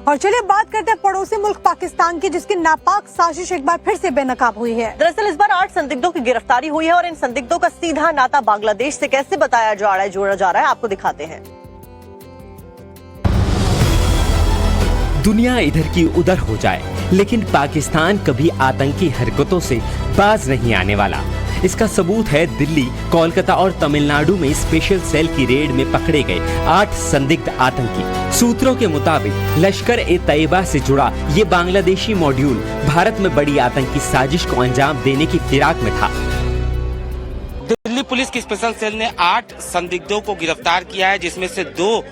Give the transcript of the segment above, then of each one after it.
और चलिए बात करते हैं पड़ोसी मुल्क पाकिस्तान की, जिसकी नापाक साजिश एक बार फिर से बेनकाब हुई है। दरअसल इस बार 8 संदिग्धों की गिरफ्तारी हुई है और इन संदिग्धों का सीधा नाता बांग्लादेश से कैसे बताया जा रहा है, जोड़ा जा रहा है, आपको दिखाते हैं। दुनिया इधर की उधर हो जाए, लेकिन पाकिस्तान कभी आतंकी हरकतों से बाज नहीं आने वाला। इसका सबूत है दिल्ली, कोलकाता और तमिलनाडु में स्पेशल सेल की रेड में पकड़े गए 8 संदिग्ध आतंकी। सूत्रों के मुताबिक लश्कर ए तैयबा से जुड़ा ये बांग्लादेशी मॉड्यूल भारत में बड़ी आतंकी साजिश को अंजाम देने की फिराक में था। दिल्ली पुलिस की स्पेशल सेल ने 8 संदिग्धों को गिरफ्तार किया है, जिसमें से 2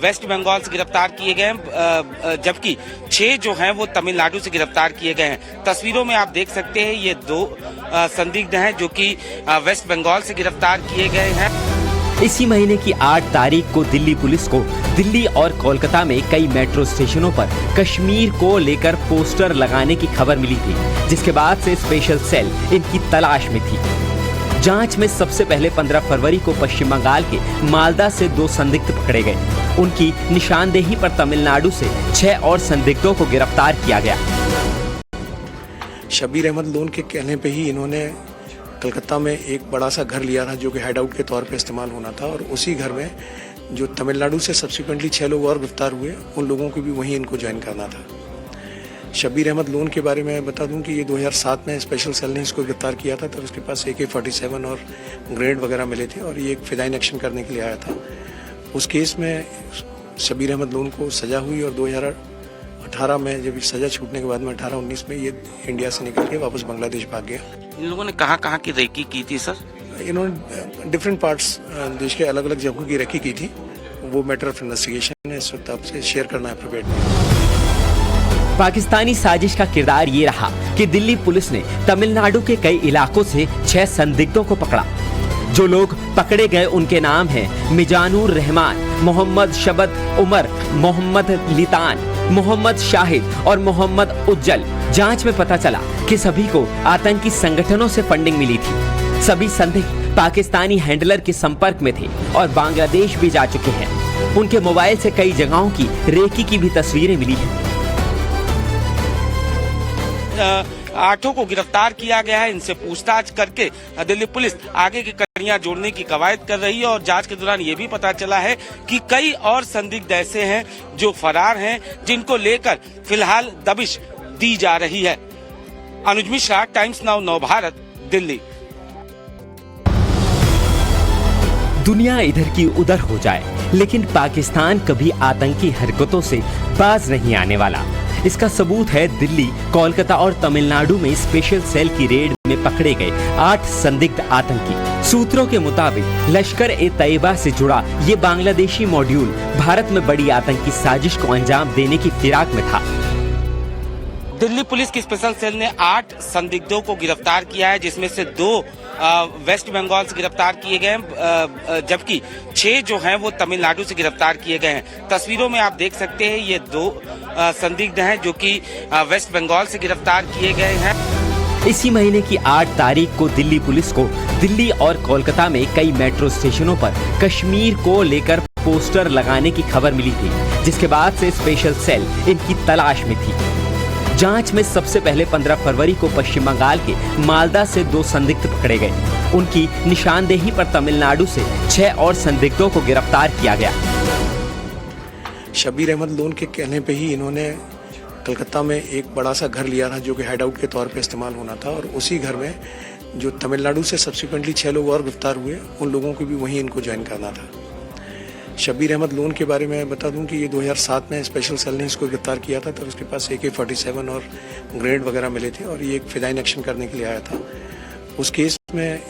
वेस्ट बंगाल से गिरफ्तार किए गए हैं, जबकि 6 जो हैं वो तमिलनाडु से गिरफ्तार किए गए हैं। तस्वीरों में आप देख सकते हैं ये 2 संदिग्ध हैं जो कि वेस्ट बंगाल से गिरफ्तार किए गए हैं। इसी महीने की 8 तारीख को दिल्ली पुलिस को दिल्ली और कोलकाता में कई मेट्रो स्टेशनों पर कश्मीर को लेकर पोस्टर लगाने की खबर मिली थी, जिसके बाद से स्पेशल सेल इनकी तलाश में थी। जांच में सबसे पहले 15 फरवरी को पश्चिम बंगाल के मालदा से 2 संदिग्ध पकड़े गए। उनकी निशानदेही पर तमिलनाडु से 6 और संदिग्धों को गिरफ्तार किया गया। शब्बीर अहमद लोन के कहने पे ही इन्होंने कलकत्ता में एक बड़ा सा घर लिया था, जो कि हाइड आउट के तौर पे इस्तेमाल होना था, और उसी घर में जो तमिलनाडु से सब्सिक्वेंटली 6 लोग और गिरफ्तार हुए, उन लोगों को भी वहीं इनको ज्वाइन करना था। शब्बीर अहमद लोन के बारे में बता दूं कि ये 2007 में स्पेशल सेल ने इसको गिरफ्तार किया था, तब उसके पास AK-47 और ग्रेनेड वगैरह मिले थे, और ये एक फिदाइन एक्शन करने के लिए आया था। उस केस में शब्बीर अहमद लोन को सजा हुई, और 2018 में जब सजा छूटने के बाद में 18-19 में ये इंडिया से निकल के वापस बांग्लादेश भाग गया। इन लोगों ने कहाँ की रेकी की थी सर? इन्होंने डिफरेंट पार्ट्स देश के अलग अलग जगहों की रेकी की थी। वो मैटर ऑफ इन्वेस्टिगेशन है, इस वक्त आपसे शेयर करना अप्रोप्रिएट नहीं। पाकिस्तानी साजिश का किरदार ये रहा कि दिल्ली पुलिस ने तमिलनाडु के कई इलाकों से 6 संदिग्धों को पकड़ा। जो लोग पकड़े गए उनके नाम हैं मिजानुर रहमान, मोहम्मद शबत उमर, मोहम्मद लितान, मोहम्मद शाहिद और मोहम्मद उज्जल। जांच में पता चला कि सभी को आतंकी संगठनों से फंडिंग मिली थी। सभी संदिग्ध पाकिस्तानी हैंडलर के संपर्क में थे और बांग्लादेश भी जा चुके हैं। उनके मोबाइल से कई जगहों की रेकी की भी तस्वीरें मिली हैं। 8 को गिरफ्तार किया गया है। इनसे पूछताछ करके दिल्ली पुलिस आगे की कड़ियां जोड़ने की कवायद कर रही है, और जांच के दौरान ये भी पता चला है कि कई और संदिग्ध ऐसे हैं जो फरार हैं, जिनको लेकर फिलहाल दबिश दी जा रही है। अनुज मिश्रा, टाइम्स नाउ नव भारत, दिल्ली। दुनिया इधर की उधर हो जाए, लेकिन पाकिस्तान कभी आतंकी हरकतों से बाज नहीं आने वाला। इसका सबूत है दिल्ली, कोलकाता और तमिलनाडु में स्पेशल सेल की रेड में पकड़े गए 8 संदिग्ध आतंकी। सूत्रों के मुताबिक लश्कर ए तैयबा से जुड़ा ये बांग्लादेशी मॉड्यूल भारत में बड़ी आतंकी साजिश को अंजाम देने की फिराक में था। दिल्ली पुलिस की स्पेशल सेल ने 8 संदिग्धों को गिरफ्तार किया है, जिसमें से 2 वेस्ट बंगाल से गिरफ्तार किए गए हैं, जबकि 6 जो हैं वो तमिलनाडु से गिरफ्तार किए गए हैं। तस्वीरों में आप देख सकते हैं ये 2 संदिग्ध हैं जो कि वेस्ट बंगाल से गिरफ्तार किए गए हैं। इसी महीने की 8 तारीख को दिल्ली पुलिस को दिल्ली और कोलकाता में कई मेट्रो स्टेशनों पर कश्मीर को लेकर पोस्टर लगाने की खबर मिली थी, जिसके बाद से स्पेशल सेल इनकी तलाश में थी। जांच में सबसे पहले 15 फरवरी को पश्चिम बंगाल के मालदा से 2 संदिग्ध पकड़े गए। उनकी निशानदेही पर तमिलनाडु से 6 और संदिग्धों को गिरफ्तार किया गया। शब्बीर अहमद लोन के कहने पे ही इन्होंने कलकत्ता में एक बड़ा सा घर लिया था, जो कि हाइड आउट के तौर पे इस्तेमाल होना था, और उसी घर में जो तमिलनाडु से सब्सिक्वेंटली 6 लोग और गिरफ्तार हुए, उन लोगों को भी वहीं इनको ज्वाइन करना था। शब्बीर अहमद लोन के बारे में बता दूं कि ये 2007 में स्पेशल सेल ने इसको गिरफ्तार किया था, तब उसके पास AK-47 और ग्रेनेड वगैरह मिले थे, और ये एक फिदाइन एक्शन करने के लिए आया था। उस केस में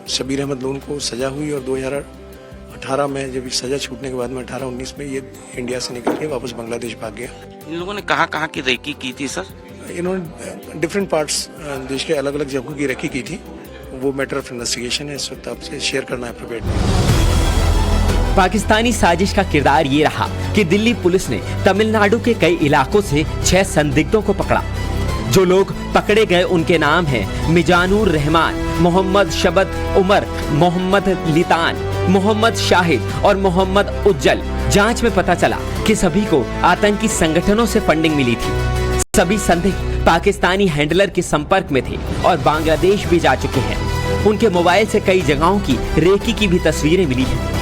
शब्बीर अहमद लोन को सजा हुई, और 2018 में जब सजा छूटने के बाद में 18-19 में ये इंडिया से निकल के वापस बांग्लादेश भाग गया। इन लोगों ने कहाँ की रेकी की थी सर? इन्होंने डिफरेंट पार्ट्स देश के अलग अलग जगहों की रेकी की थी। वो मैटर ऑफ इन्वेस्टिगेशन है, इस वक्त आपसे शेयर करना अप्रोप्रिएट नहीं। पाकिस्तानी साजिश का किरदार ये रहा कि दिल्ली पुलिस ने तमिलनाडु के कई इलाकों से 6 संदिग्धों को पकड़ा। जो लोग पकड़े गए उनके नाम हैं मिजानुर रहमान, मोहम्मद शबत उमर, मोहम्मद लितान, मोहम्मद शाहिद और मोहम्मद उज्जल। जांच में पता चला कि सभी को आतंकी संगठनों से फंडिंग मिली थी। सभी संदिग्ध पाकिस्तानी हैंडलर के संपर्क में थे और बांग्लादेश भी जा चुके हैं। उनके मोबाइल से कई जगहों की रेकी की भी तस्वीरें मिली हैं।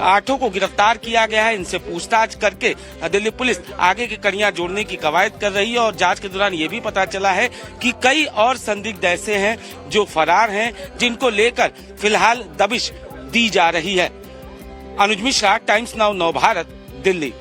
8 को गिरफ्तार किया गया है। इनसे पूछताछ करके दिल्ली पुलिस आगे की कड़ियां जोड़ने की कवायद कर रही है और जांच के दौरान ये भी पता चला है कि कई और संदिग्ध ऐसे हैं जो फरार हैं, जिनको लेकर फिलहाल दबिश दी जा रही है। अनुज मिश्रा, टाइम्स नाउ नव भारत, दिल्ली।